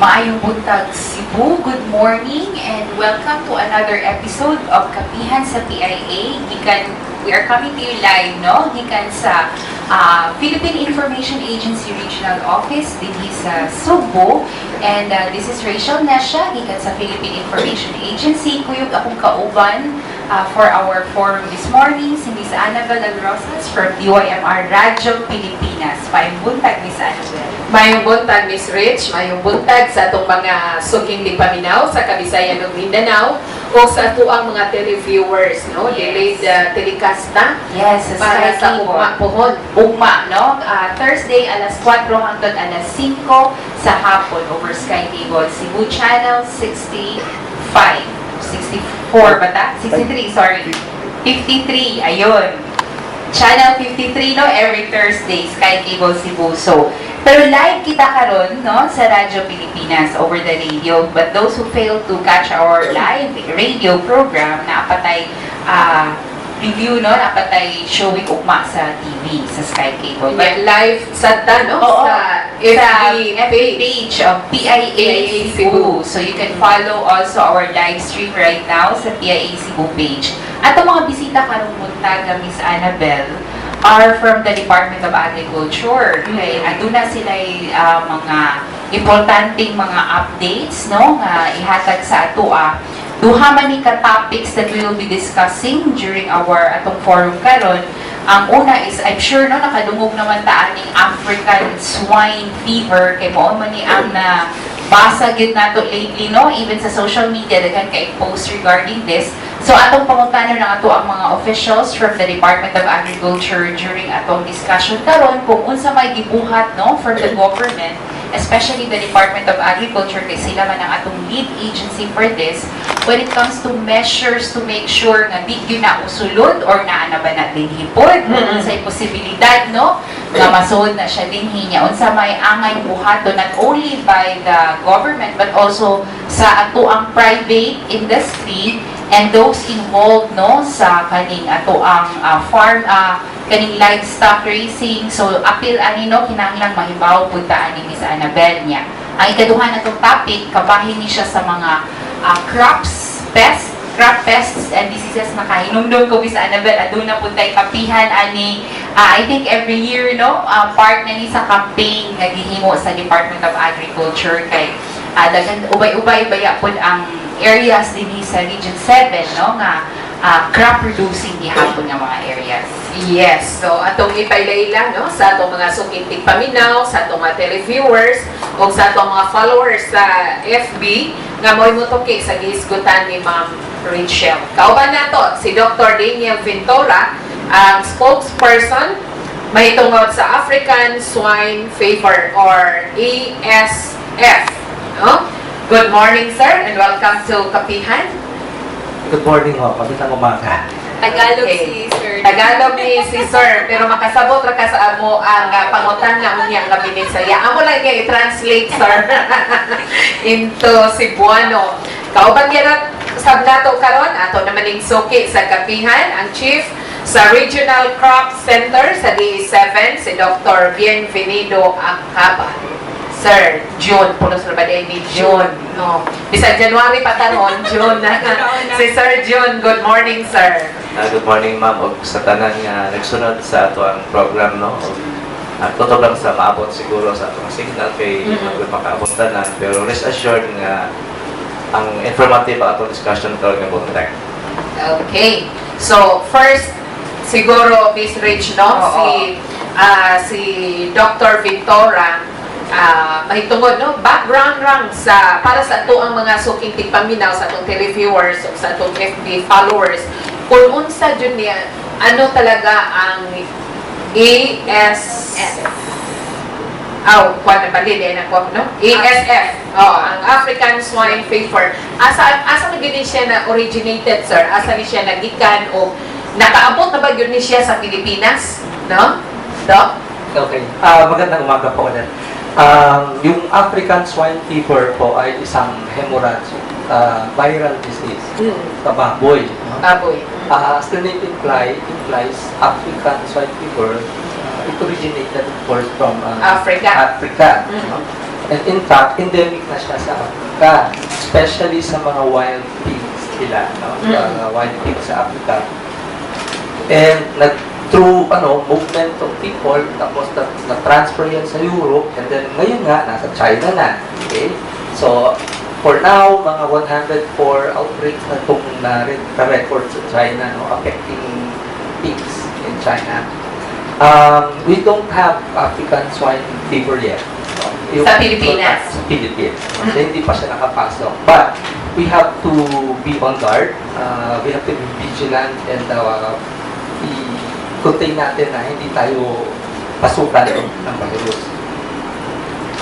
Maayong buntag Cebu, good morning and welcome to another episode of Kapihan sa PIA. We are coming to you live, no? Gikan sa Philippine Information Agency Regional Office dinhi sa Cebu. And this is Rachel Nesha, gikan sa Philippine Information Agency. Kuyog akong kauban for our forum this morning, si Ms. Acabal from DYMR Radyo, Pilipinas. Maayong buntag, Ms. Acabal. Mayong buntag, Ms. Rich. Mayong buntag sa atong mga suking paminaw sa Kabisayan ug Mindanao o sa atuang mga televiewers, no? Yes. Delayed telecast na. Yes, para sa ugma pohon. Ugma, no? Thursday, alas 4 hangtod alas 5 sa hapon over Sky Cable, Cebu Channel 64 ba ta? 63, sorry. 53, ayun. Channel 53, no? Every Thursday, Sky Cable Cebu. So, pero live kita karon, no? Sa Radyo Pilipinas over the radio. But those who fail to catch our live radio program, naapatay review, no? Naapatay showing ugma sa TV, sa Sky Cable. But Live sa no? Oo, sa FB page of PIA Cebu. So you can follow also our live stream right now sa PIA Cebu page. At ang mga bisita karong buntag, Miss Acabal, are from the Department of Agriculture. Okay? Aduna sila mga importanteng mga updates, no? Nga ihatag sa atua. Duha man ni ka topics that we will be discussing during our atong forum karon. Ang una is, I'm sure, no, nakadungog naman ta aning African swine fever kay mao man ni ang na basag yun nato lately, no? Even sa social media, daghan kay post regarding this. So, atong pangutana ng ato ang mga officials from the Department of Agriculture during atong discussion karon kung unsa may gibuhat, no, from the government, especially the Department of Agriculture, kay sila man ang atong lead agency for this, when it comes to measures to make sure nga di yun na usulod or naa na ba na din hipod, unsay posibilidad, no, nga masud na siya din hinya, unsa may angay buhaton not only by the government but also sa ato ang private industry and those involved, no, sa kaning ato ang farm kaning livestock raising. So apil ani, no, kinahanglang mahibaw pud ta ani Miss Acabal niya. Ang ikaduha natong topic kabahin ni siya sa mga crop pests and diseases na kahinumdum ko Miss Acabal. Aduna pud tay kapihan ani I think every year, no, part na ni sa campaign nga gihimo sa Department of Agriculture kay dagan ubay-ubay baya pud ang areas dinhi sa Region 7, no, nga crop producing gihapon nga mga areas. Yes, so atong ipailayla, no, sa atong mga sukintig paminaw, sa atong mga televiewers o sa atong mga followers sa FB nga mo'y mutoki sa gihisgutan ni Ma'am Rachel. Kauban nato si Dr. Ventura, ang spokesperson may tungod sa African Swine Fever or ASF, no? Good morning, sir, and welcome to Kapihan. Good morning ho, magandang umaga. Tagalog Okay. si Sir. Tagalog ni si Sir, pero makasabot ra ka sa amo ang pangutan nga unya nga binisaya. Amo lang kay translate, sir, into Cebuano. Kauban gyud sab nato karon ato naman ning suki sa Kapihan, ang chief sa Regional Crop Center sa DA7, si Dr. Bienvenido Acabal. Sir, June, punos na ba ni June? No. Bisag January pa tanon, June na. Si Sir June, good morning, sir. Good morning ma'am, og sa tanan nga nagsunod sa ato ang program, no. Totoo lang sa maabot siguro sa atong signal kay makaabot tanan, pero rest assured nga ang informative atong discussion karon nga buntag. Okay. So, first, siguro, Miss Rich, no? Si Dr. Ventura, mahitungod, no? Background lang sa, para sa ato ang mga suking tigpaminaw sa atong televiewers o sa atong FB followers, kung unsa dyan niya, ano talaga ang ASF? Kuwan na bali, no? ASF, ang African Swine Fever. Asa na gini siya na originated, sir? Asa ni siya nagikan o nakaabot na ba yun ni siya sa Pilipinas? No? Doc? Okay, magandang umaga po ulit. Yung African Swine Fever po ay isang hemorrhagic viral disease sa baboy. No? Baboy. As the name implies African Swine Fever, it originated of course from Africa. No? And in fact, endemic na siya sa Africa, especially sa mga wild pigs nila, no? Mga wild pigs sa Africa. And through movement of people, tapos na-transfer yan sa Europe, and then ngayon nga, nasa China na. Okay? So, for now, mga 104 outbreaks na itong na-record sa China, no, affecting pigs in China. We don't have African swine fever yet. No? Sa Pilipinas? Sa Pilipinas. Kasi hindi pa siya nakapasok. But, we have to be on guard. We have to be vigilant and i-contain natin na hindi tayo pasukan ng virus.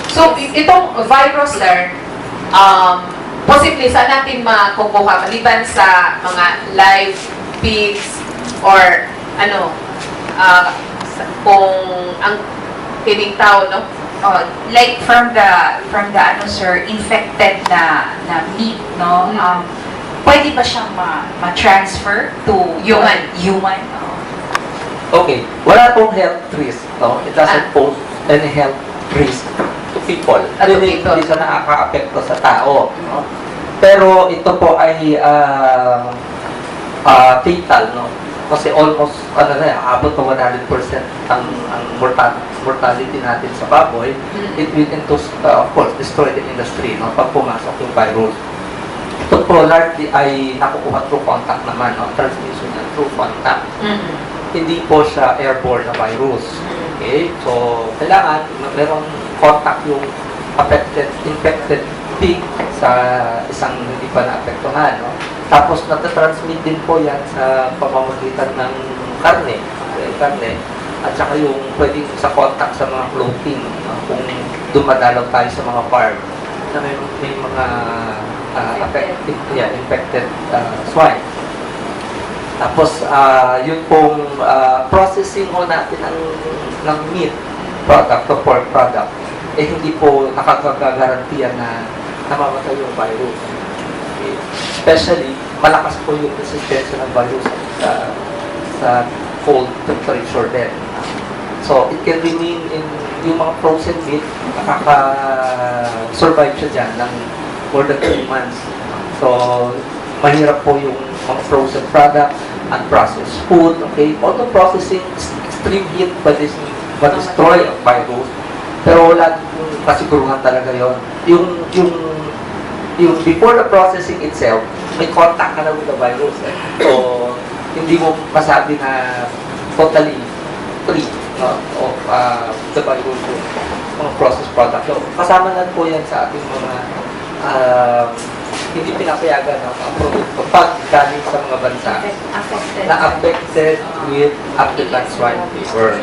So, itong virus, sir, possibly saan natin makukuha maliban sa mga live pigs or kung ang pining tao, no? Like from the sir, infected na meat, no? Pwede ba siyang ma-transfer to human? Okay, wala pong health risk, no? It doesn't pose any health risk to people. Hindi siya nakaka-apekto sa tao, no? Pero ito po ay fatal, no? Kasi almost, abot na 100% ang mortality natin sa baboy. It will of course, destroy the industry, no? Pag pumasok yung virus. Ito po, largely ay nakukuha through contact naman, no? Transmission yan through contact. Hindi po siya airborne na virus. Okay? So, kailangan merong contact yung infected pig sa isang hindi pa naapektuhan, no? Tapos, natatransmit din po yan sa pamamagitan ng karne. At saka yung pwedeng sa contact sa mga clothing, no? Kung dumadalaw tayo sa mga farm na may mga infected swine. Tapos, yun pong processing ho natin ng meat product o pork product, hindi po nakakagarantiya na namamatay yung virus. Okay. Especially, malakas po yung resistensya ng virus sa cold temperature din. So, it can remain in yung mga frozen meat, nakaka-survive siya dyan ng more than 3 months. So, mahirap po yung mga frozen product and processed food, okay? Although processing, extreme heat destroy ang virus, pero wala yung kasiguruhan talaga yon. Yung before the processing itself, may contact ka na with the virus. So, hindi mo masabi na totally free, no, of the virus yung mga processed product. So, kasama na po yan sa ating mga hindi pinapayagan ng produkto pag galing sa mga bansa na affected with African swine fever.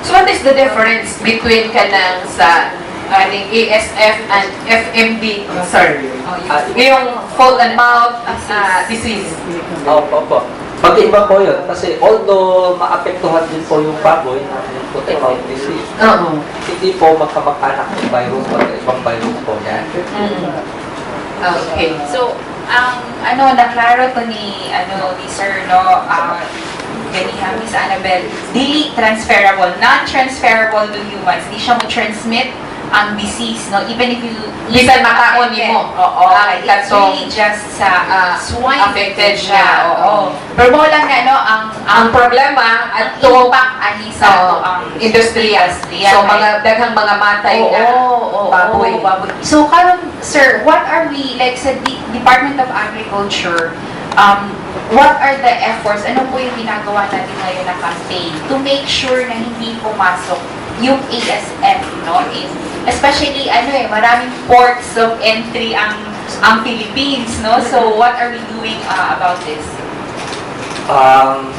So, what is the difference between kanang sa ASF and FMD, sir? Yung foot and mouth disease. Opo. Pag-iba po yun. Kasi although maapektuhan din po yung baboy ng foot and mouth disease, hindi po magkamag-anak ng virus o ibang virus po yan. Okay. So, naklaro to ni sir, no, ganihan, Miss Annabel, dili transferable, non-transferable to humans. Di siya mo-transmit ang disease, no? Even if you... Bisan makaon mo. Oo. It's really just sa swine affected siya. Oo. Pero mo lang na, no, Ang problema at impact ani sa ang industriya. So, mga daghang mga matay na baboy. So, karon, sir, what are we, like sa Department of Agriculture, what are the efforts, ano po yung ginagawa natin ngayon na campaign to make sure na hindi pumasok yung ASF, no? Especially, maraming ports of entry ang Philippines, no? So, what are we doing about this?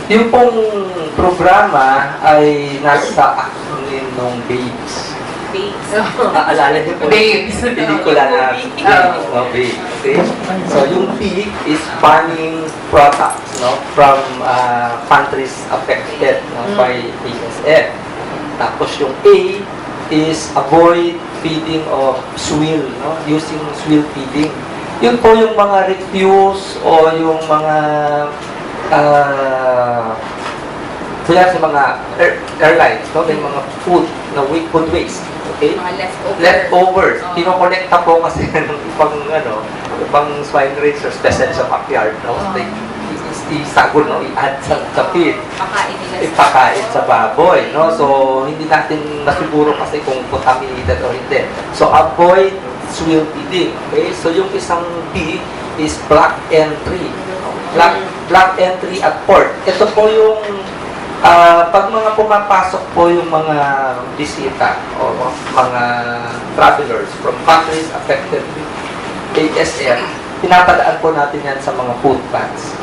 Yung pong programa ay nasa acronym ng BABES. Naalala niyo po? Babes. Pelikula na Babes. Okay? So, yung P is banning products, no, from countries affected, no, by ASF. Tapos yung A is avoid feeding of swill, no, using swill feeding. Yun po yung mga refuse o yung mga kaya sa mga airlines, no, may mga food waste. Okay? Mga Leftovers. Oh. Kinokolekta po kasi ng ibang swine raisers, especially sa backyard, no? Oh. Isagol, no? I-add sa feed. Pakain nila Ipakain sa baboy, no? So, hindi natin masiguro kasi kung contaminated o hindi. So, avoid swill feeding. Okay? So, yung isang bee is black entry. Black entry at port. Ito po yung pag mga pumapasok po yung mga bisita o mga travelers from countries affected with ASF, pinapadaan po natin yan sa mga food paths.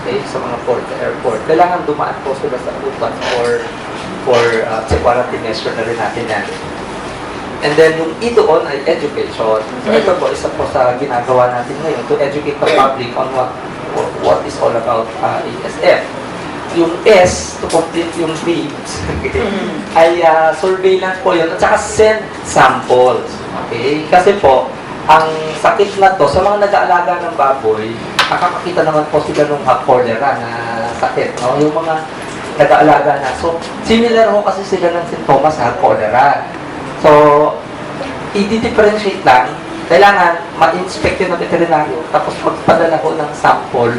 Okay? Sa mga port, airport. Kailangan dumaan po sila sa food paths for quarantine measure na rin natin yan. And then, yung E doon ay education. So, ito po, isa po sa ginagawa natin ngayon to educate the public on what is all about ASF. Yung S, to complete yung babes, ay surveillance po yun, at saka send samples. Okay? Kasi po, ang sakit na to, sa mga nag-aalaga ng baboy, nakakakita naman po sila ng cholera na sakit. No? Yung mga nag-aalaga na. So, similar ho kasi sila ng sintomas sa cholera. So, i-differentiate lang, kailangan ma-inspect yun ng veterinaryo, tapos magpadala ko ng sample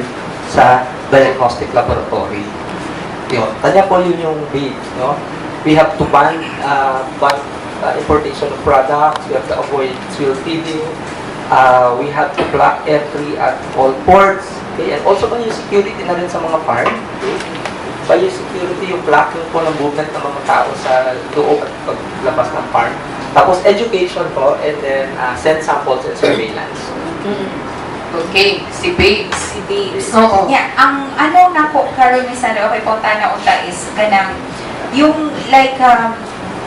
sa diagnostic laboratory. Yun. Kanya po yun yung bait, no? We have to ban importation of products, we have to avoid swill feeding, we have to block entry at all ports, okay? And also biosecurity na rin sa mga farm, okay? Biosecurity, yung blocking po ng movement ng mga tao sa loob at paglabas ng farm. Tapos education po, and then send samples and surveillance. Okay, si Babes. si babes. Oo. Yeah, ang ano na po karon minsan okay po tana unta is kanang yung like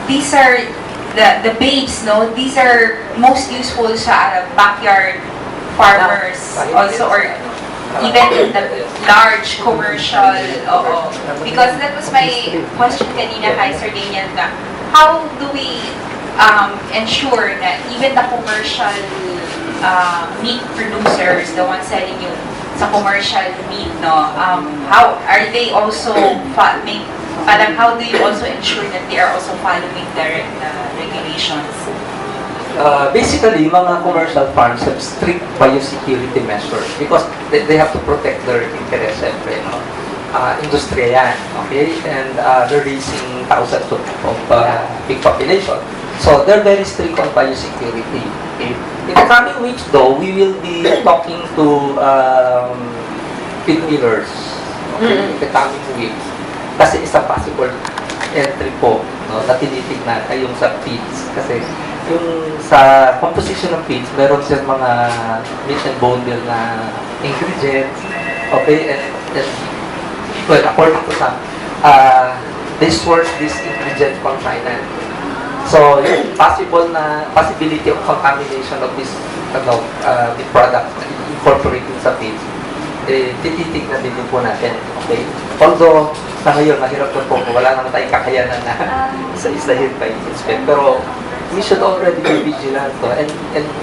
these are the babes, no, these are most useful sa backyard farmers also, or even in the large commercial. Oo. Because that was my question kanina kay Sir Daniel na how do we ensure that even the commercial meat producers, the ones selling yung sa commercial meat, no, how are they also parang how do you also ensure that they are also following the regulations? Basically, mga commercial farms have strict biosecurity measures because they have to protect their interest, syempre, no? Industriya yan, okay? And they're raising thousands of big population. So, they're very strict on biosecurity. Okay? In the coming weeks, though, we will be talking to pig millers. Okay? In the coming weeks. Kasi isa possible entry po, no, na tinitignan ay yung sa feeds. Kasi yung sa composition ng feeds, meron siyang mga meat and bone meal na ingredients. Okay? And well, according to some, they source this ingredient from China. So, yung possibility of contamination of this the product incorporated sa feeds, tititignan din po natin. Okay? Although, sa ngayon, mahirap po wala naman tayong kakayanan na isa-isahin pa i-inspect. Pero, we should already be vigilant to, and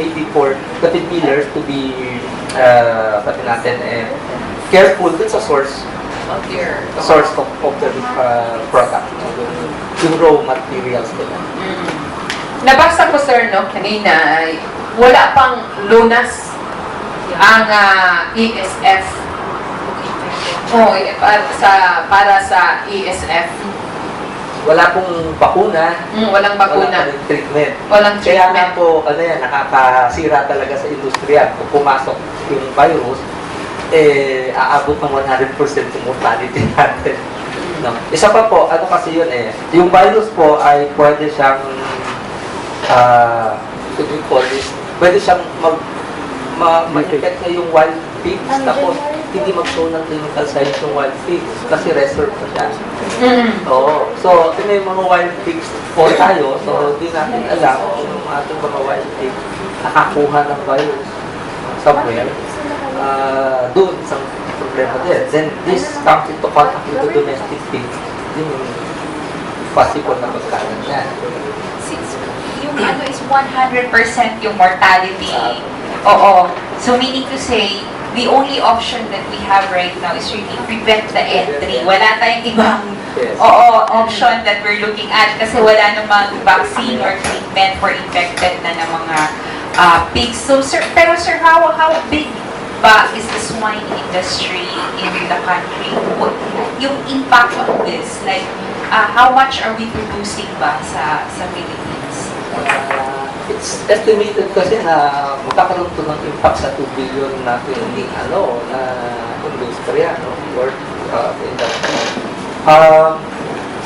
maybe for the pig millers to be, sabi natin, careful dun sa source of their product, yung raw materials nila. Nabasa ko, sir, no, kanina, wala pang lunas ang ESF. Para sa ESF. Wala pong bakuna. Walang bakuna. Walang treatment. Walang Kaya treatment. nga po, nakakasira talaga sa industriya. Kung pumasok yung virus, aabot ng 100% yung mortality natin. No? Isa pa po, ano kasi yun yung virus po ay pwede siyang, what do you call this? Pwede siyang ma-infect na yung wild pigs, tapos hindi mag-show ng clinical signs yung wild pigs kasi reserve na siya. Oo. So, may mga wild pigs po tayo, so di natin alam kung yung ating mga wild pigs nakakuha ng virus somewhere. Doon, isang problema din. Then, this comes into contact with the domestic pigs. Yun yung possible na magkalan yan. Since yung ano is 100% yung mortality. Oo. So meaning to say, the only option that we have right now is really prevent the entry. Wala tayong ibang Yes. option that we're looking at kasi wala namang vaccine or treatment for infected na ng mga pigs. So sir, pero sir, how big ba is the swine industry in the country? Yung impact of this, like how much are we producing ba sa Philippines? It's estimated kasi na magkakaroon to ng impact sa 2 billion natin na industriya, worth industry.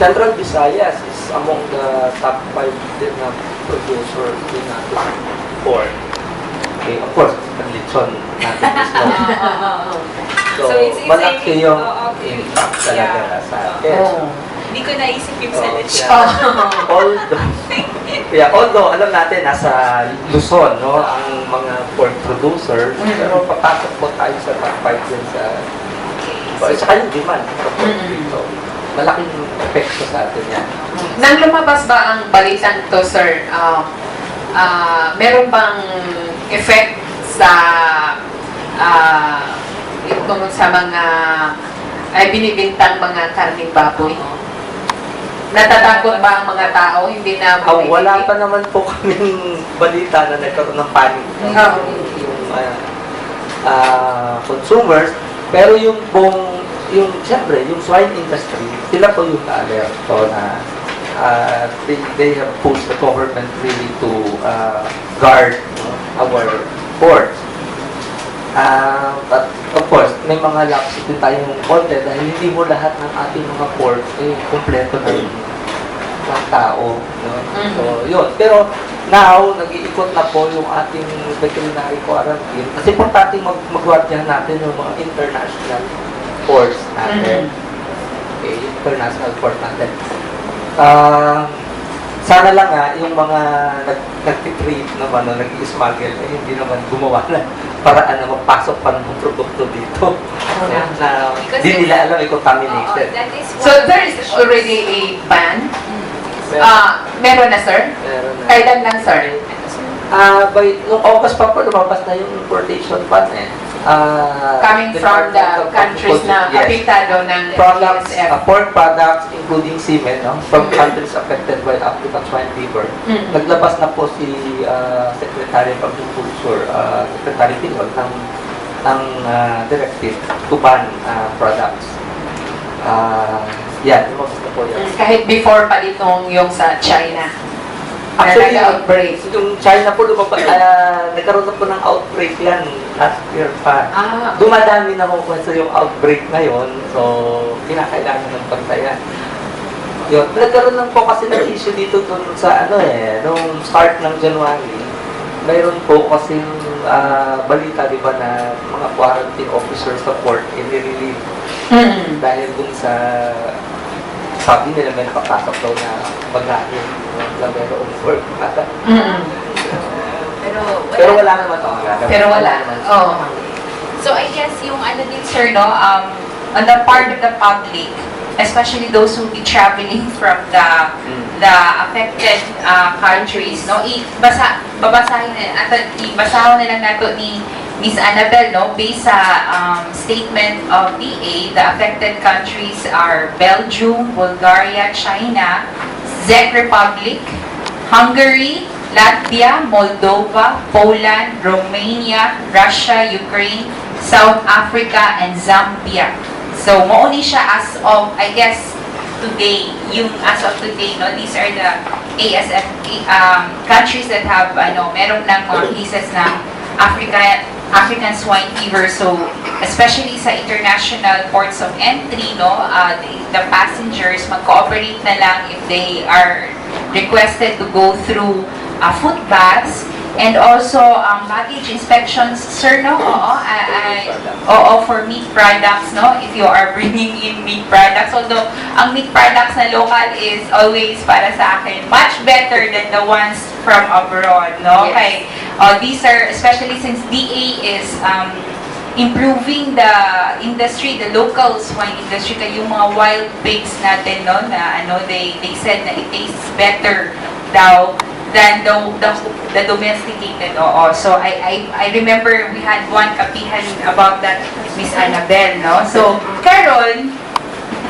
Central Visayas is among the top 5 din na producers din natin pork. Okay, of course, ang lechon natin is So, it's malaki yung okay. impact talaga sa atin. Hindi ko naisip yung sa lechon. Although alam natin nasa Luzon ang mga pork producers, pero papasok po tayo sa top 5 din sa kanyang demand. So, malaking epekto sa atin yan. Nang lumabas ba ang balitang to, sir, meron bang effect sa tungkol sa mga binibintang mga karning baboy? Natatakot ba ang mga tao? Hindi na Wala pa naman po kaming balita na nagkaroon ng panic yung consumers. Pero siyempre, yung swine industry, sila po yung na-alerto na they have pushed the government really to guard our ports. But of course, may mga lapses din tayong konti dahil hindi mo lahat ng ating mga ports kumpleto ng tao. No? So, yun. Pero now, nag-iikot na po yung ating veterinary quarantine. Kasi importante mag-guardian natin yung mga international ports natin. Okay, international port natin. Sana lang yung mga nag-trade naman, nag-smuggle, hindi naman gumawa na paraan na magpasok pa ng produkto dito. Na hindi nila alam contaminated. So there is already a ban? Meron na, sir? Meron na. Kailan lang, sir? Nung August pa po, lumabas na yung importation ban Coming from the countries na apektado ng products, PSF. pork products, including semen, from countries affected by African swine fever. Naglabas na po si Secretary of Agriculture, Secretary Pinol, ng directive to ban products. Lumabas na po yan. Kahit before pa ditong yung sa China. Actually, Nag-outbreak. yung China po lumabas, nagkaroon na po ng outbreak yan last year pa. Dumadami na po sa yung outbreak ngayon, so kinakailangan ng bantayan. Yun, nagkaroon lang po kasi ng issue dito dun sa nung start ng January, mayroon po kasi balita, di ba, na mga quarantine officers sa port i-relieve dahil dun sa sabi nila may nakapasok daw na bagahe na mayroong work. Pero wala naman ito. Pero wala. So I guess yung din sir, no, on the part of the public, especially those who be traveling from the affected countries, no, babasahon na lang nato ni Miss Annabel, no, based sa statement of DA, the affected countries are Belgium, Bulgaria, China, Czech Republic, Hungary, Latvia, Moldova, Poland, Romania, Russia, Ukraine, South Africa, and Zambia. So, mauni siya as of, I guess, today, as of today, no, these are the ASF countries that have, meron ng mga cases ng African swine fever. So, especially sa international ports of entry, no, the passengers mag-cooperate na lang if they are requested to go through foot baths and also baggage inspections, sir, no? For meat products, no? If you are bringing in meat products, although ang meat products na local is always para sa akin much better than the ones from abroad, no? Yes. Okay. These are, especially since DA is improving the industry, the local swine industry, kaya yung mga wild pigs natin, no, na they said na it tastes better daw than the domesticated. So I remember we had one Kapihan about that, Miss Annabel, no? So Carol,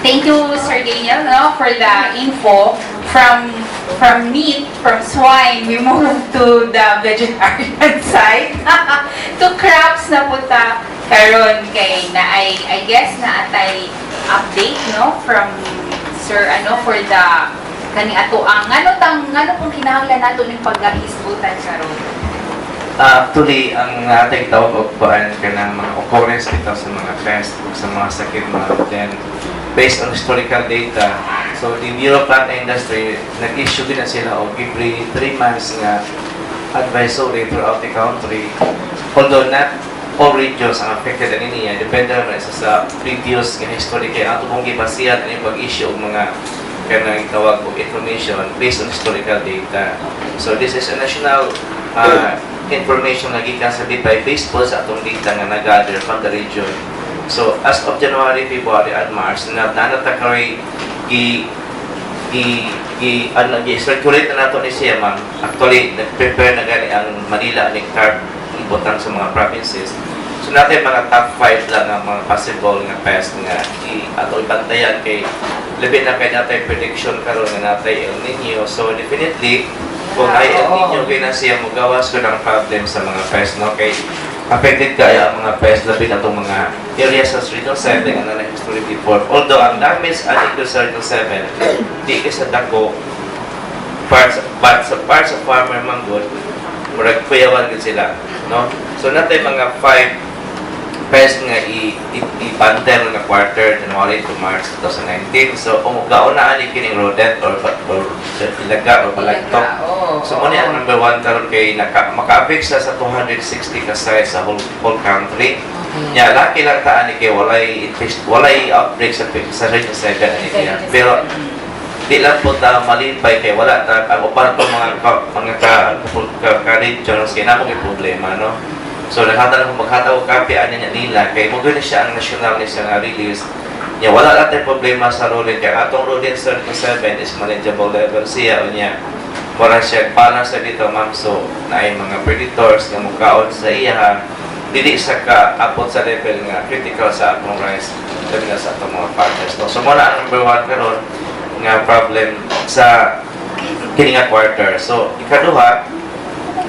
Thank you, Sir Daniel, no, for the info. From meat, from swine, we move to the vegetarian side. To crops na punta karon kay na I guess na atay update no from Sir for the kani ato ang ngano pong kinahanglan nato ning paggahisgutan karon. Actually, ang ating tawag o kuan ka ng mga occurrence dito sa mga pests o sa mga sakit na then based on historical data. So, the Bureau of Plant Industry, nag-issue din na sila o every 3 months nga advisory throughout the country. Although not all regions ang affected ani niya, depende naman sa previous nga history kaya ato pong gibasihan ang pag-issue og mga kanang tawag o information based on historical data. So, this is a national information na gikan sa BPI based po sa atong data nga nag-gather from the region. So, as of January, February, and March, nanatakaroy i-circulate na nato ni siya, ma'am. Actually, nag-prepare na gani ang Manila and CARB ibutang sa mga provinces. So, natin mga top 5 lang ang mga possible nga pest nga ato ibantayan kay labi na kay natin prediction karon nga natin El Nino. So, definitely, kung ay El Nino, kaya na siya magawas ko ng problem sa mga pest, no? Kay affected kaya ang mga pests labi na itong mga areas sa Region 7 ang na-history before. Although ang damage ating ko sa Region 7, di kasi dako but sa parts of farmer manggod, murag kuyawan din sila. No? So natin mga 5 pests nga i-bantel nga quarter, January to March 2019. So umugaon na ani kining rodent or ilaga or balagtok. So mo ang number 1 karon kay maka-affect sa 260 ka sites sa whole country. Nya laki lang ta ani kay walay outbreak sa Region 7 ani kaya. Pero di lang po ta malipay kay wala ta ang upan ko mga ka-regions kay namo may problema, no. So naghataw Kapihan niya nila kay mo gani siya ang national ni siya nga release. Nya wala lang tay problema sa rodent kay atong rodent 37 is manageable level siya unya. Para siya balance sa dito, ma'am. So, naay mga predators nga mukaon sa iya, dili sa kaabot sa level nga critical sa atong rice dili na sa atong mga farmers. So, muna ang number 1 karon nga problem sa kini nga quarter. So, ikaduha,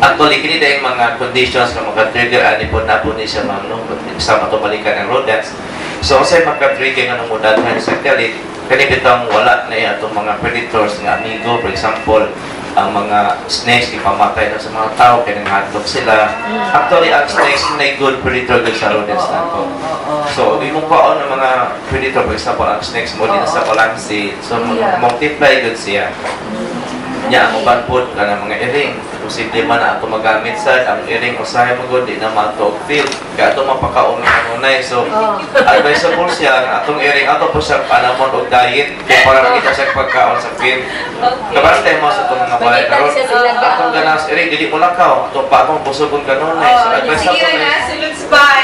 actually, kini dahil mga conditions nga maka-trigger ani po na po ni siya, ma'am, no? Sa matubalikan ng rodents. So, sa maka-trigger nga nung mudaghan sa kalit, kanibitang wala na atong mga predators nga amigo, for example, ang mga snakes ipamatay na sa mga tao kaya nanghatok sila. Actually, ang snakes may good predator din sa rodents nato. So, di mo paon ng mga predator, for example, ang snakes mo din sa balansi. So, multiply good siya. Nya, ang uban po ka ng mga iring. Posible man na ito magamit sa ang iring usahay mo good, di na mato field. Kaya ito mapakaon ng kanunay. So, advisable siya ang atong iring. Ato po siya panamon o diet. Kaya para makita siya pagkaon sa field. Kabantay mo sa itong mga balay karon. Atong ganas iring, dili mo lang ka. Ito pa atong pusugon kanunay. So, advisable na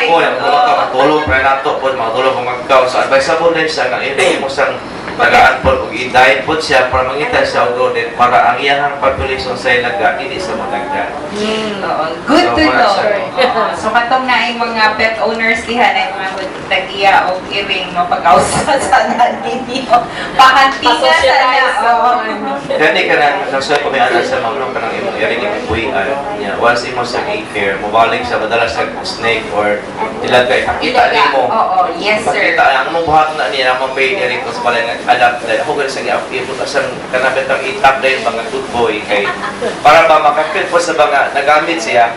o, yung tulog ka, matulog pa nato po, matulog kung magkaon. So, advisable din siya ng iring mo siyang tagaan po kung i-diet po siya para mangita siya o rodent para ang iyang population sa ilaga hindi sa matagda. Good to know. So katong na yung mga pet owners diha na yung mga tagiya o iring mapag-ausat sa ninyo. Pahantingan sana. Dati ka na, nasa ko may anak sa mga ka ng imong iring ipupuyan. Once imo sa care, mabalik sa madalas sa snake or ilagay. Kita ni mo. Oo, yes sir. Pakita, ang mong buhat na niya, ang mong pain iring kung sa pala adapt na ako ganun sa i-apipot asan kanabitang itap na yung mga good boy kay para ba makakil po sa mga nagamit siya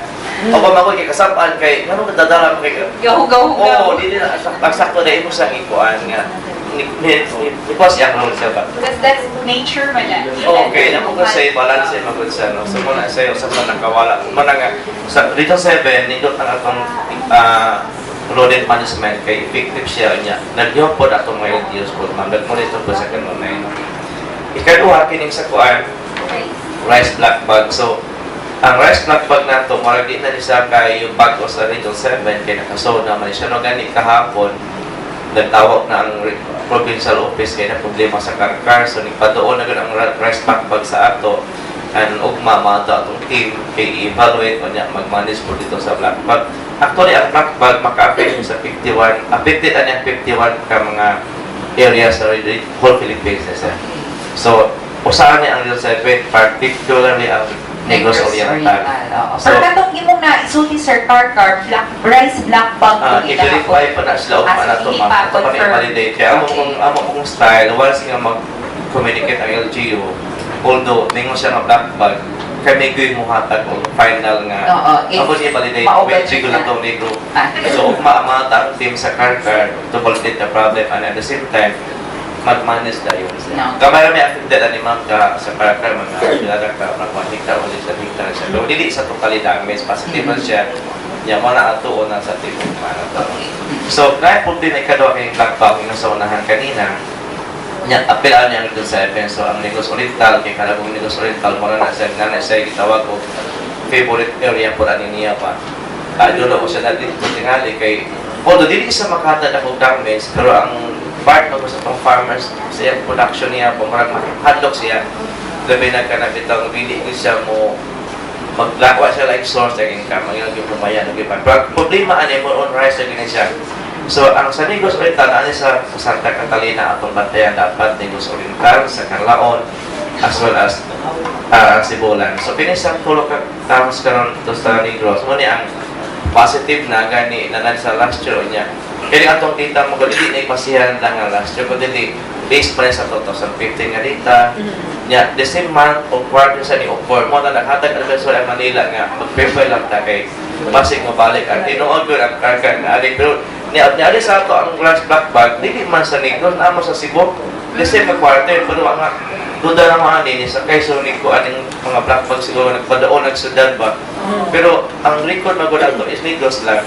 o ba mako kay kasapaan kay ano nadadala mo kay gahugaw di na sakto na imo sa ikuan nga ni boss yang role siya ba because that's nature man na okay na mo kasi balance mo gud sa no so mo na sayo sa nakawala mo na nga sa dito 7 nindot ang atong rodent management kay effective siya niya. Nagyo po atong mga LTOs po. Nag-monitor po sa kanunay. No? Ikaduha kining sa kuan rice black bug. So, ang rice black bug na to, marag di na siya kay yung bag o sa Region 7 kay nakasold naman siya. No, gani kahapon, nagtawag na ang provincial office kay na problema sa karkar. So, nagpadoon na ang rice black bug sa ato. And ugma mga atong team kay evaluate o niya mag-manage po dito sa black bug. Actually, ang black bug maka-affect sa 51, affected ang 51 ka mga area sa whole Philippines, sir. So, usahan niya ang Region 7, particularly ang Negros Oriental. So, katong imong na isulti Sir Karkar, rice black bag I-verify pa na sila o pa na ito, ma'am. Ito pa na-validate. Kaya amo kong style, once nga mag-communicate ang LGU, although, ningon siya nga black bag, kami ko yung muhatag o final nga. Amo niya validate with regulatory group. So, maamata ang team sa Karkar to validate the problem and at the same time, mag-manage na yun. Kamara may affected ani ma'am ka sa Karkar, mga kilala ka, mga hektar o sa hektar siya. Pero hindi sa totally damage, positive man siya. Yan mo na atuon na sa tipong manata. So, kaya po din ikadawa kayong black bag yung sa unahan kanina, yan, apilaan niya ang Region 7. So, ang Negros Oriental, kay kalabong Negros Oriental, muna na siya gitawag ko, favorite area po na niya pa. Doon ako siya natin tingali kay, although dili siya makatad ako damage, pero ang part ng gusto pang farmers sa iyang production niya po, marang hadlock siya. Labi na ka na bitang, hindi siya mo maglakwa siya like source ng income, ang yung lumayan, pero problema ano mo on rice na siya. So, ang sa Negros Oriental, ano sa Santa Catalina atong bantayan dapat Negros Oriental, sa Carlaon, as well as Sibulan. So, pinisang tulog ka tapos karon ito sa Negros. Muna ang positive na gani na sa last year niya. Kaya atong data mo kung hindi na ipasihan lang ang last year, kung hindi based pa rin sa 2015 nga data. Yeah, the same month of quarter sa ni October, mo na naghatag ang Venezuela ang Manila nga mag-prepare lang ta kay basig mabalik ang tinuod ko ang Karkar nga adik. Pero niya sa ato ang glass black bag, hindi man sa Negros, naamo sa Cebu. The same nga quarter, pero nga duda na mga nini sa kaisunig ko aning mga black bag siguro nagpadaon nagsudad ba. Pero ang record na gud ato is Negros lang.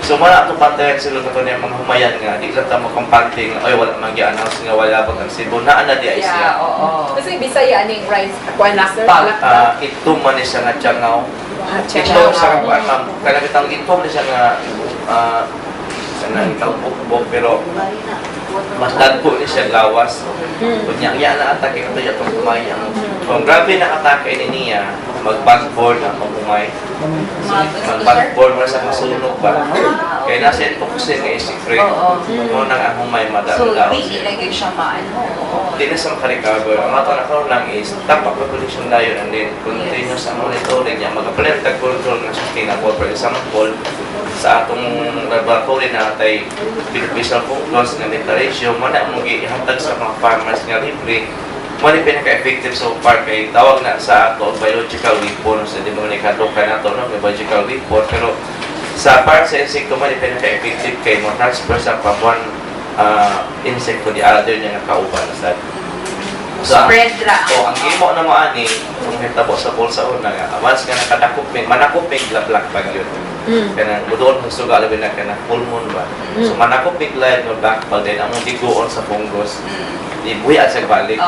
So, wala itong pantayan sila ito niya mga humayan nga. Di lang tamo kong panting, ay wala mag-i-announce nga wala pag ang Cebu. Naana di ay siya. Kasi Bisaya aning rice, black bag. Ito man siya nga tiyangaw. Ito sa kakuan, ma'am. Kanabitang ito man siya nga itang pero mas dagko ni siya lawas. Kunya, yan na atake ito yung kumayang. Kung grabe na atake ni niya, mag-backboard na kumay. Mag-backboard mo sa masunog ba? Kaya nasa ito kasi nga secret. Mo nang ang humay madalaw. So, hindi lagi siya maano. Hindi na sa makarecover. Ang matanaw lang is, tapak na condition na yun and then continuous ang monitoring niya. Mag-apply ang control ng sustainable. For example, sa atong laboratory na tay beneficial focus na meta ratio, mana mong ihatag sa mga farmers nga libre. Mali pinaka-effective so far kay tawag na sa ato biological weapon. So, di mo nikadoka na ito, no? Biological weapon. Pero sa part sa insect, mali pinaka-effective kay mo transfer sa from one insect to the other niya nga kauban. So, spread ra. Ang gimo na mo ani, kung hitabo sa bulsa una nga, once nga nakadakuping, manakuping black bag yun. Kaya budoon ng suga, labi na ka na full moon ba. So, manakuping light ng black bag din, ang tiguon sa fungus. Ibuhi at sa balik.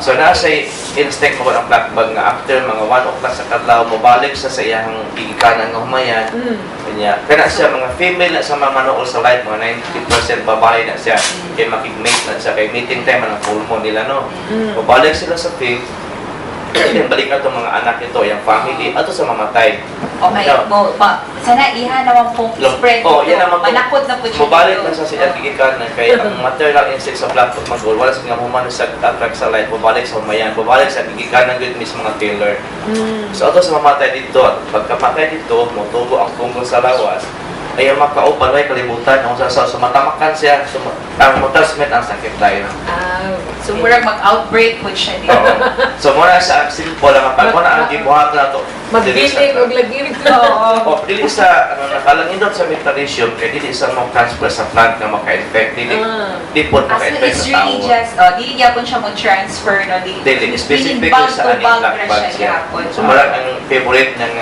So, nasa instinct ko ang black bag nga after mga 1 o'clock sa kadlaw, mabalik sa iyang igikanan ng humayan. Kaya siya mga female na sa mga manool sa light, mga 90% babae na siya. Kaya makig-mate na siya. Kaya meeting time ang full moon nila, no? Mabalik sila sa field. Balik na itong mga anak nito, yung family, ato sa mamatay. Sana iha naman pong spread ito. Yan naman po. Manakot na po siya. Mabalik na sa siya gigikanan. Kaya ang maternal insect sa black bag mag-goal, wala sa nga humano sa attract sa light, mabalik sa humayan, mabalik sa gigikanan good mismo mga killer. So ato sa mamatay dito, at pagkamatay dito, mutubo ang fungus sa lawas, ay ang makaupan, may kalibutan, kung sa matamakkan siya, ang mutasmet ang sakit tayo. So, murag mag-outbreak po siya dito. So, muna sa simple lang ang muna ang gibuhat na ito. Magbilig o lagir ko. Dili sa, nakalangindot sa metalicium, kaya dili sa mag-transfer sa plant na maka-infect, dili po So, maka-infect it's sa really tao. just, dili yapon siya mag-transfer, no? Dili, specific sa aning black bag siya. So, marag ang favorite ng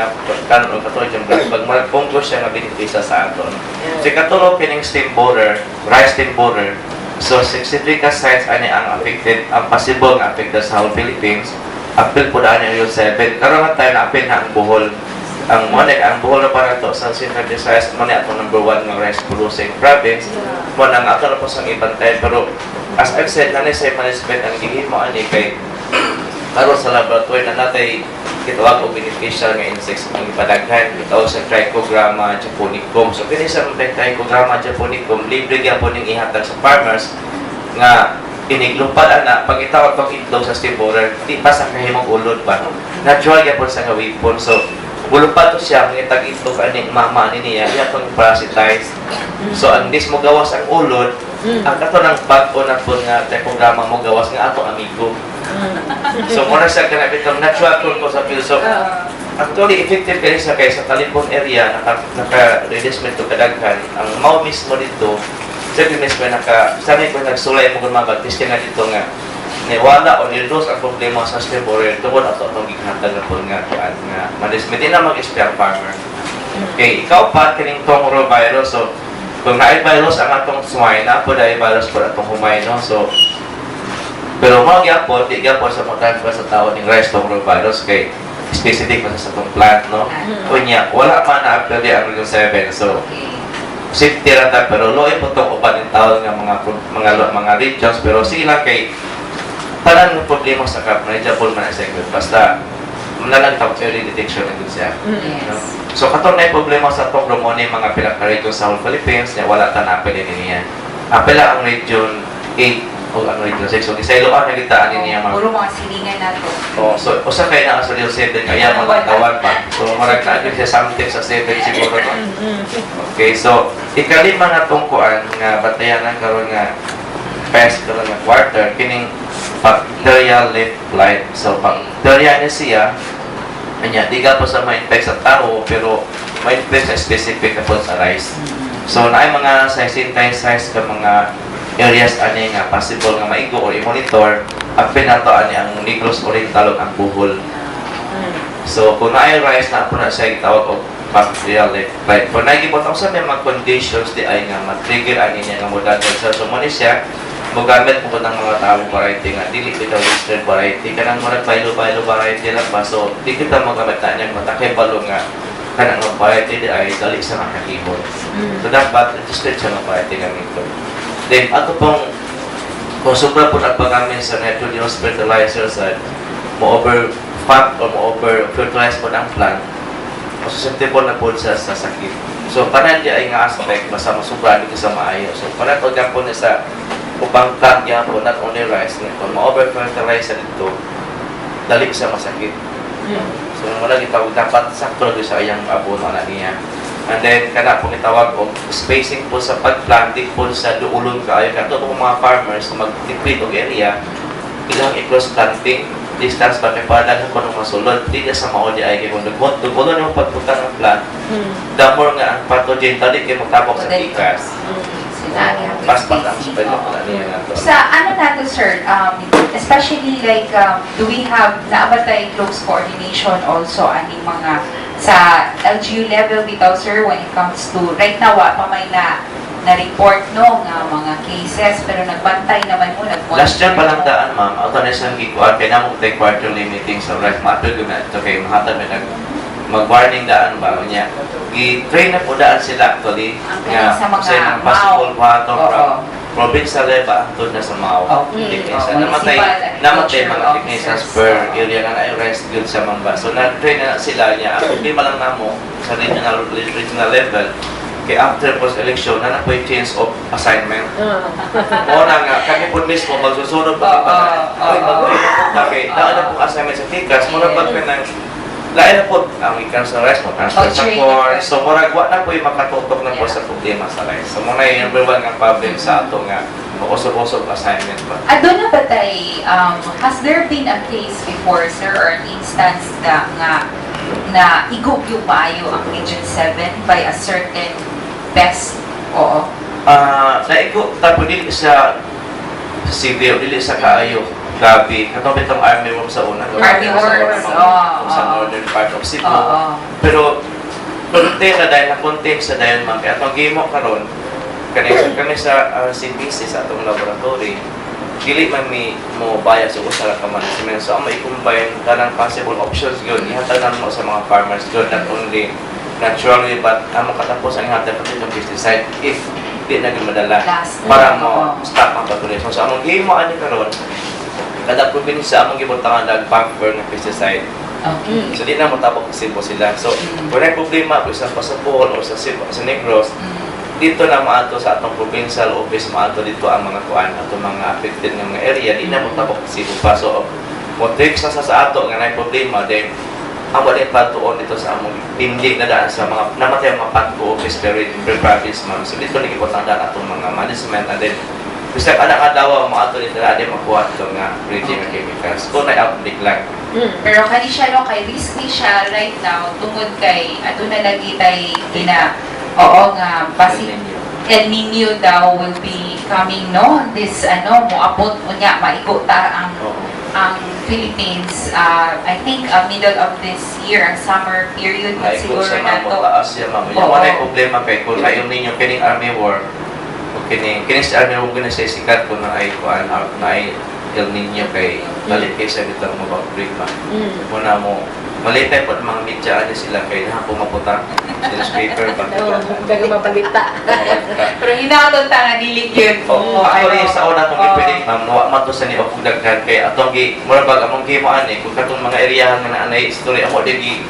kanon o katulad yung black bag, marag fungus siya nga binitisa sa aton. So, katulog kining stem borer, rice stem borer, so, significant sites ani ang affected, ang possible nga affected sa whole Philippines. Apil po daan yung 7. Karoon nga tayo na apil na ang Bohol. Ang Bohol na para ito sa Central Visayas, muna ito number 1 ng rice producing province. Muna nga ito na po sa ibang tayo. Pero, as I've said, nanay sa management ang gihimo ani kay karoon sa laboratory na natay kitawag o beneficial nga insects ang ipadaghan. Ito sa Trichogramma japonicum. So, kini sa Trichogramma japonicum, libre nga po ning ihatag sa farmers nga iniglupad ana pag itawag tong itlog sa steam boiler di pa sa kahimong ulod ba natural gyapon sa gawipon so gulupad to siya ng itag itlog ani mama ni niya iya pang parasitize so ang dis mo gawas ang ulod ang kato ng bag-o na po nga programa mo gawas nga ato amigo so muna siya kana bitong natural ko sa pill so actually effective kaya sa kaysa talipong area naka-release mo ito kadaghan ang mao mismo dito sabi mismo sabi ko nagsulay mo kung mabagtis nga dito nga wala o nildos ang problema sa steam boiler tungkol ato itong gignatag na po nga manismiti na mag-spare farmer okay ikaw pa kining tong rovirus so kung na-virus ang atong swine na po dahil virus po atong humay no so pero mga gyapon di gyapon sa pagtransfer sa tao ng rice tong rovirus kay specific pa sa itong plant no kunya wala pa na after the Article 7 so safety rata pero low po itong upan ng tao ng mga regions pero sila kay tanan ng problema sa kap na Japon man sa basta manalagtang early detection na siya no? So katong na problema sa itong hormone mga pinaka-region sa whole Philippines na wala tanapin din niya apela ang region 8 o ang region 6 so kisayloan na kitaan niya puro mga silingan na to so usa kay na sa region 7 kaya mga tawag pa so marag na siya something sa 7 siguro no? Okay so ikalima na tong kuan nga batayanan karon nga pest karon nga quarter kining bacterial leaf blight so bacteria niya siya kanya di ka po sa ma-infect sa tao pero ma-infect sa specific na po sa rice so naay mga size ka mga areas ani nga possible nga maigo or i-monitor apin nato ani ang Negros Oriental ang buhol so kung naay rice na po na siya gitawag og bacterial leaf blight kung nagibot ako sa mga conditions di ay nga ma-trigger ani niya nga mudan so mo ni siya mogamit po ng mga tawong variety nga dili kita western variety kanang murag bailo variety lang ba so di kita mogamit na niya matakay balo nga kanang variety di ay dali sa makakibot so dapat registered siya ng variety nga nito then ato pong kung sobra po nagpagamit sa nitrogen fertilizer sa mo-over fat o mo-over fertilize po ng plant susceptible na po siya sa sakit so kanan di ay nga aspect basta masubra dito sa maayo so kanan po dyan po na sa upang plant niya po, not only rice, kung ma-over-fertilize dito, dali siya masakit. So, mula gitawag, dapat sakto sa iyang abono na niya. And then, kana po itawag o spacing po sa pag-planting po sa duulong kaayo. Kato po mga farmers, mag-deplete o area, ilang i-cross planting, distance pa kay padaghan ko ng masulod. Di na sa mauli ay kay kung dugulo yung pagpunta ng plant, the more nga ang pathogen, tali kayo magtapok sa tikas. Paspat ang spell na niya nato. Sa ano natin, sir, especially like, do we have naabatay close coordination also aning mga sa LGU level bitaw, sir, when it comes to, right now, pa may na-report no nga mga cases, pero nagbantay naman mo, Last year palang daan, ma'am, auto na isang gikuan, kaya na mag-take quarterly meeting sa right matter, gumit ito kayo, mahatag may mag-warning daan ba niya. I-train na po daan sila actually nga sa mga sa possible water from province sa Leba hangtod na sa Mao. Namatay mga technicians per area nga na-arrest yun sa Mamba. So na-train na sila niya. Ang problema lang namo sa regional level kay after post-election na po yung change of assignment. Una nga, kami po mismo magsusunod pa kay daan na pong assignment sa TICAS, muna ba ng lain na po ang ikan sa rice mo, transfer sa course. So, muragwa na po yung makatutok na po sa problema sa rice. So, muna yung number one nga problem sa ato nga mausog-usog assignment ba. Doon na ba tayo, has there been a case before, sir, or an instance na igog yung maayo ang Region 7 by a certain pest? Oo. Naigo, tapos dili sa severe, dili sa kaayo. Gabi, katong itong army worm sa una. Army worms, sa northern part of Cebu. Pero, contain na dahil na-contain sa dahil ma'am. Kaya itong game mo karon kami sa CPC sa atong laboratory, dili man mo bias o sa kamanagement. So, ang may combine kanang possible options yun. Ihatanan mo sa mga farmers yun, not only naturally, but ang makatapos ang ihatag pati ng pesticide if di na madala para mo stop ang population. So, ang game mo ani karon kada probinsya among gibutangan dag bumper ng pesticide. Okay. So di na matapok Cebu sila. So kung may problema po sa Pasapol o sa Cebu, sa Negros, dito na maato sa atong provincial office, maato dito ang mga kuan, atong mga affected nga mga area, di na mo tabok Cebu pa. So, mo tricks na sa ato nga na problema, then ang wala patuon dito sa among Bldg na daan sa mga namatay ang mga patko office pero per province man. So dito nagipotang daan atong mga management, and then bisag anak daw mo ato dito na di makuha ito nga breeding chemicals kung na-update lang. Pero kani siya no, kay risky siya right now tungod kay ato na lagi tay oo nga basi El Nino daw will be coming no this moabot unya maiko ta ang Philippines I think middle of this year ang summer period na Ay, siguro kung sa na mga to. mataas yan, mama. Yung wala yung problema kay kung ayaw ninyo kining army war, o kining sa army war na sikat kung na ay kuan na ay El Nino kay balik kay sa bitang mga problema. Muna mo, malitay po ng mga media ano sila kay na pumaputa sa newspaper. Bago mabalita. Pero hinaton ta nga dili yun. Actually, sa una itong ipiling, nawa mato sa ni Opong Daghan kay atong mura bag among gimoan kung katong mga eryahan nga na history amo digi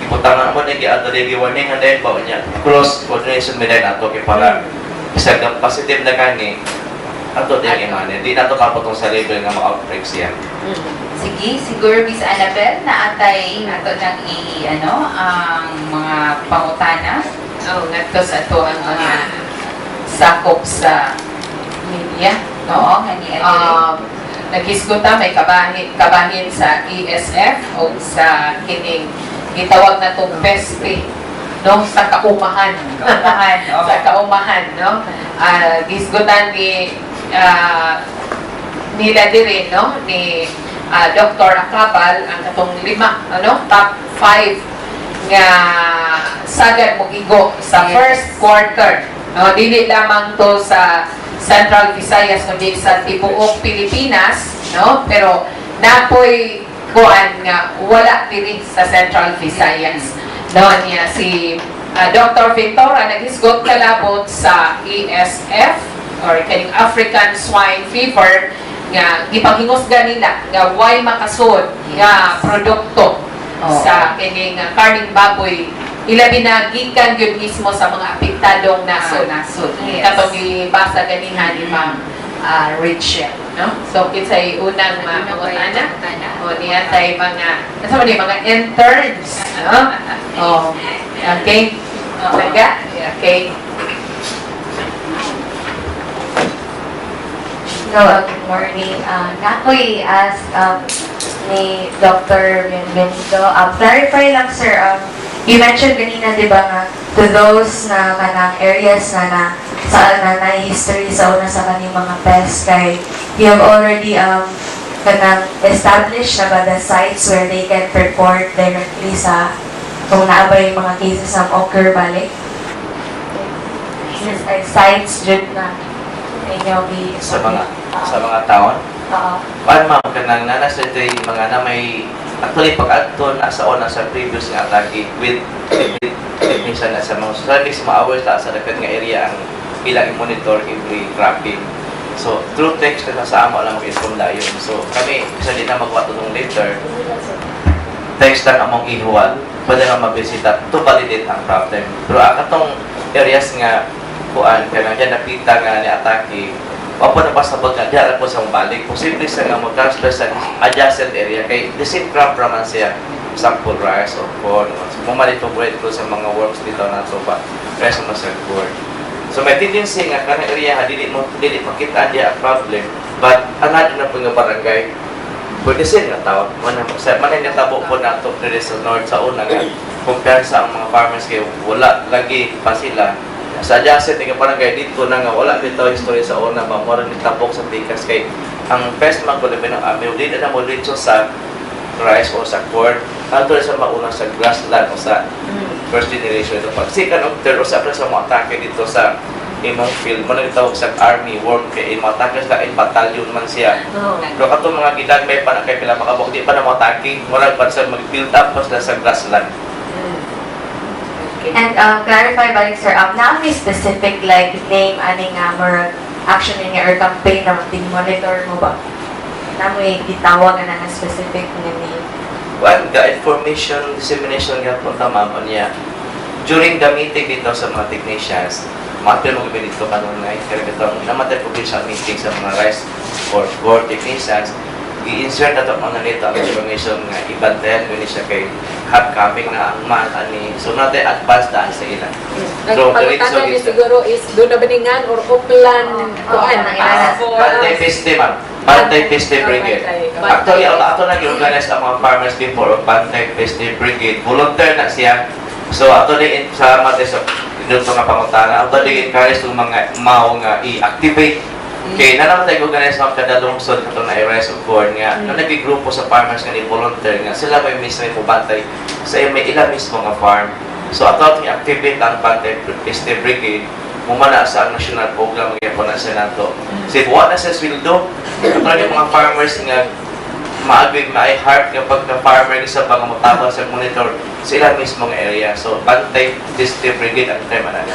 iputangan mo digi ato digi warning and then ba niya cross coordination med ato kay para isa ka positive na kani ato digi man di nato kaputong sa level nga mga outbreaks yan. Sige, siguro Miss Annabel na atay ato nang ang mga pangutana. So, ngadto sa ato ang mga sakop sa media. Oo, nga ni naghisguta may kabahin sa ESF o sa kining gitawag na tong Pests no sa kaumahan sa kaumahan no gisgutan ni nila dire no ni Dr. Acabal ang katong 5 top 5 nga sagad mo igo sa first quarter no dili lamang to sa Central Visayas kundi sa tibuok Pilipinas no pero napoy kuan nga wala diri sa Central Visayas no niya si Dr. Ventura naghisgot kalabot sa ESF or kaning African Swine Fever nga gipanghingusgan nila nga why makasud nga produkto sa kining karning baboy ilabi na gikan gyud mismo sa mga apektadong nasod. Yes. Katong gibasa ganihan ni Ma'am Rachel, no? So kinsay unang mangutana o niya tay mga kasama ni mga interns, no? Okay. Okay. Hello, good morning. Nakoy ask ni Dr. Bienvenido. Clarify lang, sir. You mentioned kanina, di ba, nga, to those na kanang areas na history sa una sa kaning mga pests, kay you have already kanang established na ba the sites where they can report directly sa kung naabay yung mga cases na occur balik? Sites dyan na inyo sa mga taon. Paano ma'am kanang nanas dito yung mga na may actually pag-adto na sa una sa previous nga atake with minsan na sa mga service ma-hours sa dagat nga area ang ilang monitor every traffic. So through text na sa amo lang mag-inform na yun. So kami isa din na magawa itong later text lang among ihuwal pwede na mabisita to validate ang problem. Pero katong areas nga kuan kaya dyan napita nga ni atake opo na pasabot nga diyan po sa balik posible sa nga mo-transfer sa adjacent area kay the same crop raman siya sample rice or corn pumalito bread ko sa mga worms dito na so ba rice mo sa corn so may tendency nga kanang area dili makita diya ang problem but another na po nga barangay pwede siya nga tawag manay nga tabo po na to sa north sa una nga compare sa ang mga farmers kay wala lagi pa sila sa adjacent nga barangay dito na nga wala bitaw history sa una ba mo rin tapok sa tikas kay ang best man ko labi ng ami dili na mo dito sa rice o sa corn ato sa mauna sa grassland o sa first generation ito pag second of third o sa mga atake dito sa imong field mo nang tawag sa army worm kay imong atake sa battalion man siya pero katong mga gidan may pa na kay pila makabok di pa na mo atake murag pa sa mag-build up pa sa grassland. And clarify ba sir, na may specific like name ani nga more action niya or campaign na monitor mo ba? Na may gitawag na nga specific nga name? Well, the information dissemination nga po tama po niya. During the meeting dito sa mga technicians, mater mo gabi dito kanon na itong namatay provincial meeting sa mga rice or board technicians, i-insert na ito mga nito ang information nga ibantayan ko siya kay upcoming na ang month ani. So natin advance daan sa ilan. Nagpangutanan niyo siguro is doon na baningan or uplan kuan Bantay Peste, ma'am. Bantay Peste Brigade. Actually, ato nag-organize ang mga farmers before of Bantay Peste Brigade. Volunteer na siya. So, ato din sa mga dito nga pangutana, ato din encourage yung mga mao nga i-activate. Kaya na naman tayo organize mga kadalungsod ito na i-rise of corn nga. Nung nag-grupo sa farmers nga ni volunteer nga, sila may mismo po bantay sa may ilang mismo nga farm. So, ato yung activate ang Bantay Peste Brigade mumana sa national program ng po na Senato. So, what na sa sweldo? Ito yung mga farmers nga maagwig, heart nga pagka-farmer sa pangamutabang sa monitor sa ilang mismong area. So, Bantay Peste Brigade ang term na.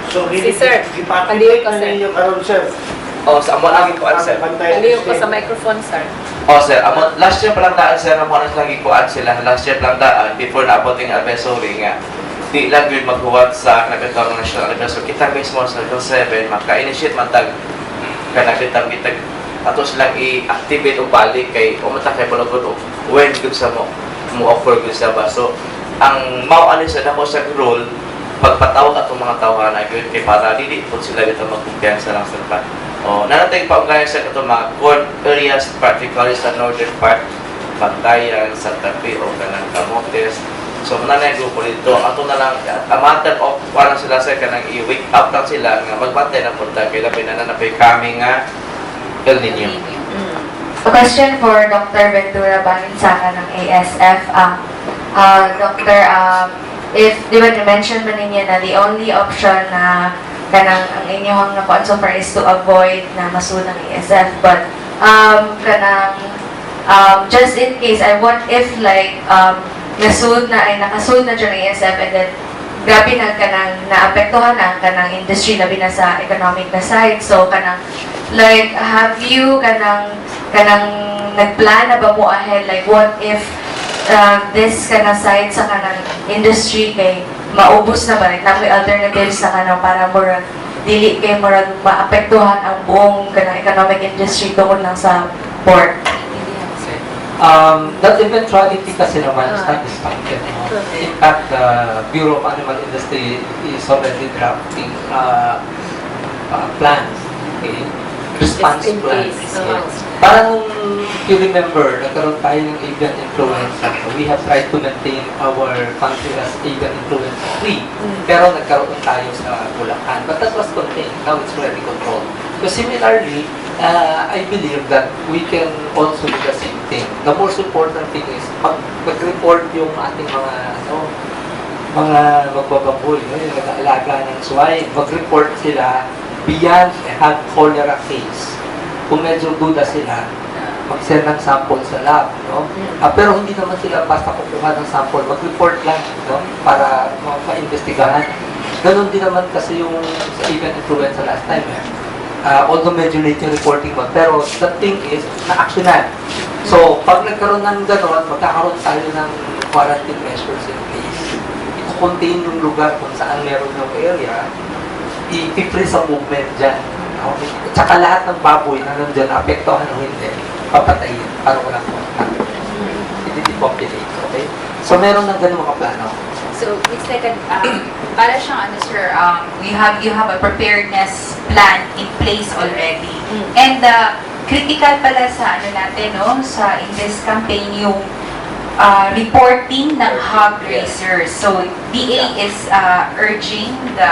So, Si Sir, ipapiliit na ninyo karon, sir. O, sa amo lagi ko sir. Aliyo ko sa microphone, sir. O, sir, amo, last year palang daan, sir, amo na lagi ko sila. Last year palang daan, before naabot yung advisory nga, di lang yun maghuwag sa nagkakaroon ng national advisory. Kita mismo sa 7, maka-initiate matag kanagitang kitag ato silang i-activate o balik kay umata kay palagod o when good sa mo offer good sa ba. So ang mao ani sa dako sa role pagpatawag atong mga tawanan gyud kay para dili pud sila bitaw magkumpiyansa lang sa lugar. O nanatay pa ugay sa katong mga core areas particularly sa northern part, Bantayan, Santa Fe o kanang Camotes. So nanay grupo dito ato na lang a matter of wala sila sa kanang i-wake up lang sila nga magbantay na punta kay labi na napay kami nga El Niño. A question for Dr. Ventura bangin sa akin ng ASF. Doctor, if, di ba, mention ba ninyo na the only option na kanang ang inyong nakuan so far is to avoid na masud ng ASF, but kanang just in case, I want if like nasud na ay nakasud na dyan ng ASF and then grabe na kanang naapektuhan na kanang industry labi na sa economic na side. So kanang like have you kanang nagplan na ba mo ahead like what if this kanang side sa kanang industry kay maubos na ba like may alternatives sa kanang para murag dili kay murag maapektuhan ang buong kanang economic industry tungkol lang sa pork. That eventuality kasi naman is not discounted. In fact, the Bureau of Animal Industry is already drafting plans, okay? Response Just in plans. case. Yes. Parang, if you remember, nagkaroon tayo ng avian influenza. We have tried to maintain our country as avian influenza free. Pero nagkaroon tayo sa Bulacan. But that was contained. Now it's already controlled. So similarly, I believe that we can also do the same thing. The most important thing is mag-report yung ating mga magbababoy, yung nag-aalaga ng swine. Mag-report sila beyond have cholera case. Kung medyo duda sila, mag-send ng sample sa lab. No? Pero hindi naman sila basta kukuha ng sample. Mag-report lang para ma-investigahan. Ganon din naman kasi yung sa avian influenza last time. Although medyo late yung reporting mo, pero the thing is, na-actionan. So, pag nagkaroon ng gano'n, magkakaroon tayo ng quarantine measures in place. I-contain yung lugar kung saan meron yung area, i-freeze ang movement dyan. Okay? Tsaka lahat ng baboy na nandyan, apektuhan o hindi, papatayin para walang contact. I-depopulate, okay? So, meron ng gano'ng mga plano. So it's like para siyang ano sir, you have a preparedness plan in place already. And critical pala sa ano natin no, sa in this campaign yung reporting ng hog raisers. So DA is urging the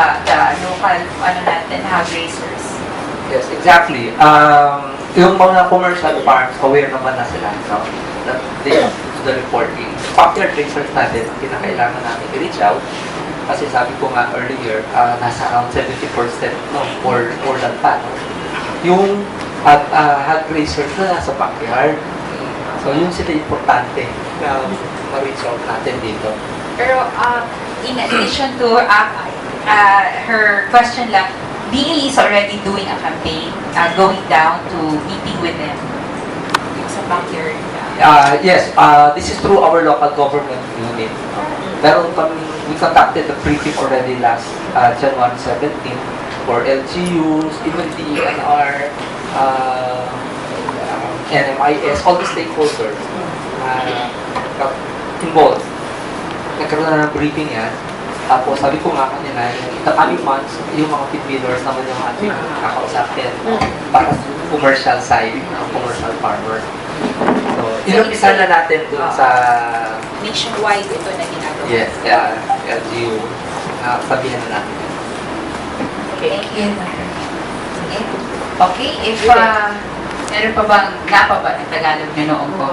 local ano natin hog raisers. Yes, exactly. Yung mga commercial farms, aware naman na sila, no? That they have to do the reporting. Backyard racers natin, ang kinakailangan natin i-reach out. Kasi sabi ko nga earlier, nasa around 70%, no? More than that. No? Yung hog racers na nasa backyard. So, yun sila importante na ma-reach out natin dito. Pero in addition to her question lang, DA is already doing a campaign, going down to meeting with them sa backyard. Yes, this is through our local government unit. we conducted the briefing already last January 17 for LGUs, even DYMR, NMIS, all the stakeholders involved. Nagkaroon na ng briefing yan. Tapos sabi ko nga kanina, in the coming months, yung mga feed millers naman yung ating kakausapin para sa commercial side, commercial farmer. So, inumpisan na natin dun sa Nationwide ito na ginagawa. yes, LGU, sabihin na natin. Thank you. Okay, if meron pa bang ng Tagalog nyo noong ko?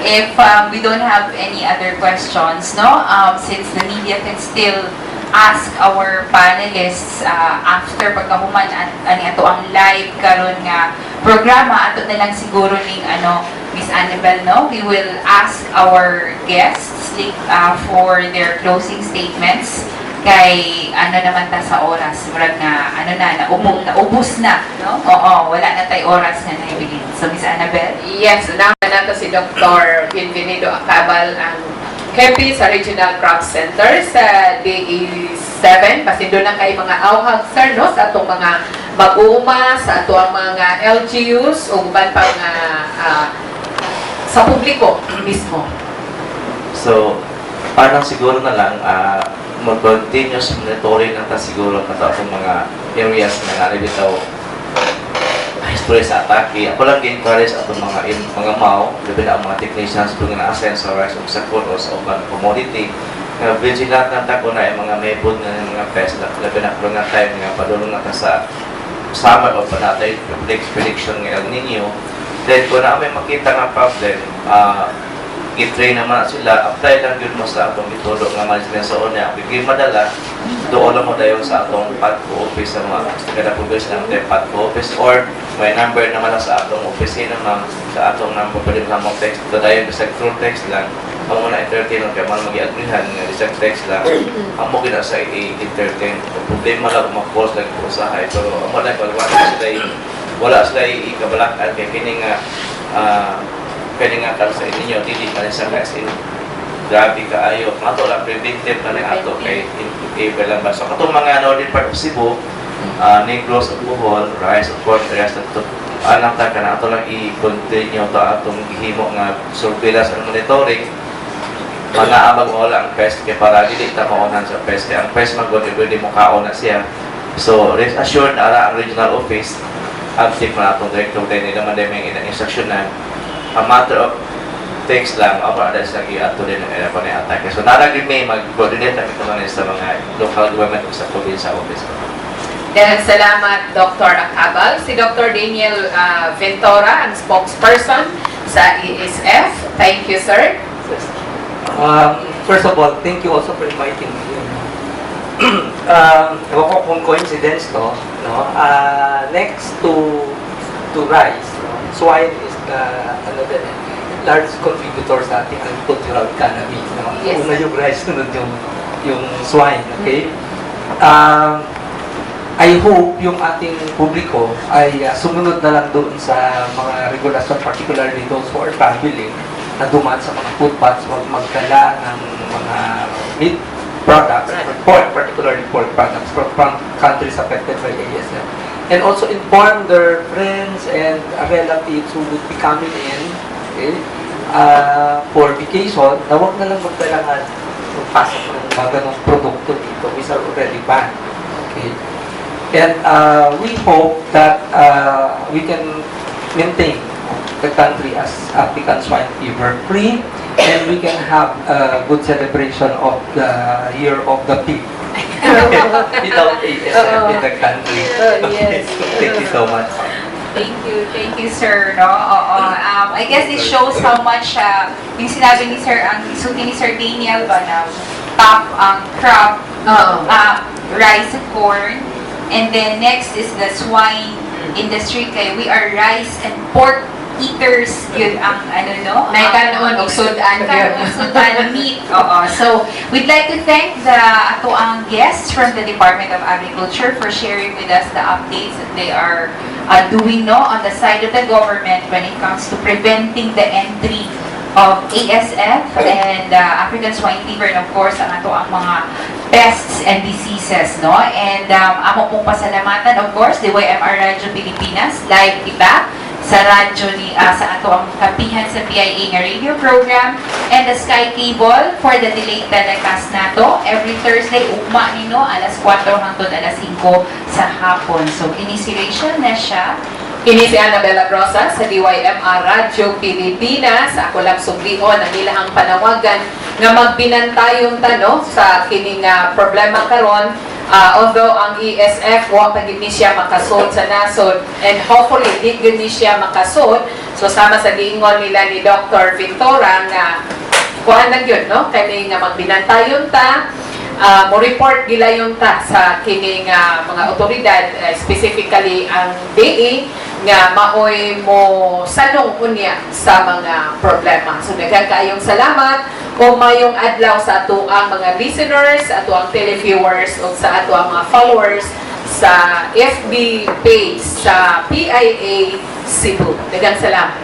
If we don't have any other questions, no? Since the media can still ask our panelists after pagkahuman ani ato ang live karon nga programa ato na lang siguro ning Miss Annabel, no? We will ask our guests for their closing statements kay naman ta sa oras murag nga naubos na, no? Oo, wala na tay oras na naibilin. So Miss Annabel? Yes, naman nato si Dr. Bienvenido Acabal, ang KP sa Regional Crop Center sa DE7. Pasindo na kay mga awhag, sir, no? Sa atong mga mag-uuma, sa atong mga LGUs, o uban pa nga sa publiko mismo. So, parang siguro na lang, mag-continuous monitoring na siguro na itong mga areas na naribitaw history sa atake. Ako lang encourage atong mga MAO, labi na ang mga technicians kung na-sensorize o sa kuros o commodity. Vigilant na tako na yung mga mebod na yung mga pests, labi na kung nga time nga padulong na sa summer o panatay prediction ng El Nino. Then kung na may makita nga problem, i-train naman sila, apply lang yun mo sa atong itulog nga management sa una. Bigay madala, doon lang mo dayon sa atong PATCO office sa mga kada publish ng PATCO office or may number naman sa atong opisina naman sa atong number pwede mo text. Dayon sa through text lang. Ang muna entertain ng kaya man mag-i-agreehan nga isang text lang. Ang mo gina sa i-entertain. Problema lang kung mag-post lang po usahay. Pero ang mga wala sila i-kabalakan kaya kini nga pwede nga karo sa inyo, hindi pa rin sa vaccine. Grabe ka ayo. Mato lang, preventive na rin ato kay in-favor lang ba. So, katong mga northern part of Cebu, Negros of Bohol, Rice of Port, rest of ito, alam ta ka na ato lang i-continue ito atong gihimo nga surveillance and monitoring. Mga amag wala ang pest kaya para dili ta maunan sa pest. Kaya ang pest magod, pwede mo kaon na siya. So, rest assured na ang regional office, active na atong director tayo nila man din may instruction na a matter of things lang para dahil sa ato din ng aircon na attack. So, naragin may mag-coordinate kami ito sa mga local government o sa provincial office. Dahil salamat, Dr. Acabal. Si Dr. Daniel Ventura, ang spokesperson sa ESF. Thank you, sir. First of all, thank you also for inviting me. Ewan ko kung coincidence to, no? Next to rice, swine is the large contributor sa ating agricultural economy. No? Yes, Una yung rice, sunod yung swine. Okay? I hope yung ating publiko ay sumunod na lang doon sa mga regulasyon, particularly those who are traveling, na dumaan sa mga footpaths, magdala ng mga meat products, particularly pork products from countries affected by ASF. And also inform their friends and relatives who would be coming in, okay, for vacation, na huwag na lang magdala nga magpasok ng mga ganong produkto dito, which are already banned. Okay? And we hope that we can maintain the country as African swine fever free, and we can have a good celebration of the Year of the Pig. Without ASF in the country. Yes. Thank you so much. Thank you, sir. No? I guess it shows how much yung sinabi ni sir, ang isuti ni Sir Daniel ba na top ang crop, rice and corn, and then next is the swine industry. Kaya we are rice and pork eaters, yun ang Naikanon og sudan. meat. So, we'd like to thank the ato ang guests from the Department of Agriculture for sharing with us the updates that they are doing on the side of the government when it comes to preventing the entry of ASF and African Swine Fever, and of course, ang ato ang mga pests and diseases, no? And amo pong pasalamatan, of course, DYMR Radyo Pilipinas, live iba sa radyo ni sa ato ang Kapihan sa PIA nga radio program, and the Sky Cable for the delayed telecast nato every Thursday ugma nino alas 4 hangtod alas 5 sa hapon. So initiation na siya. Kini si Annabella Rosa sa DYMR Radyo Pilipinas. Ako lang sumlion ang ilahang panawagan nga magbinantayon tano sa kining problema karon. Although ang ESF wa pa gid ni siya makasud sa nasod, and hopefully di gid ni siya makasud, so sama sa giingon nila ni Dr. Ventura nga kuan na gyud no kani nga magbinantayon ta, mo report gilayon ta sa kining mga otoridad, specifically ang DA nga maoy mo sanong unya sa mga problema. So daghang kaayong salamat o mayong adlaw sa ato ang mga listeners, ato ang televiewers o sa ato ang mga followers sa FB page sa PIA Cebu. Daghang salamat.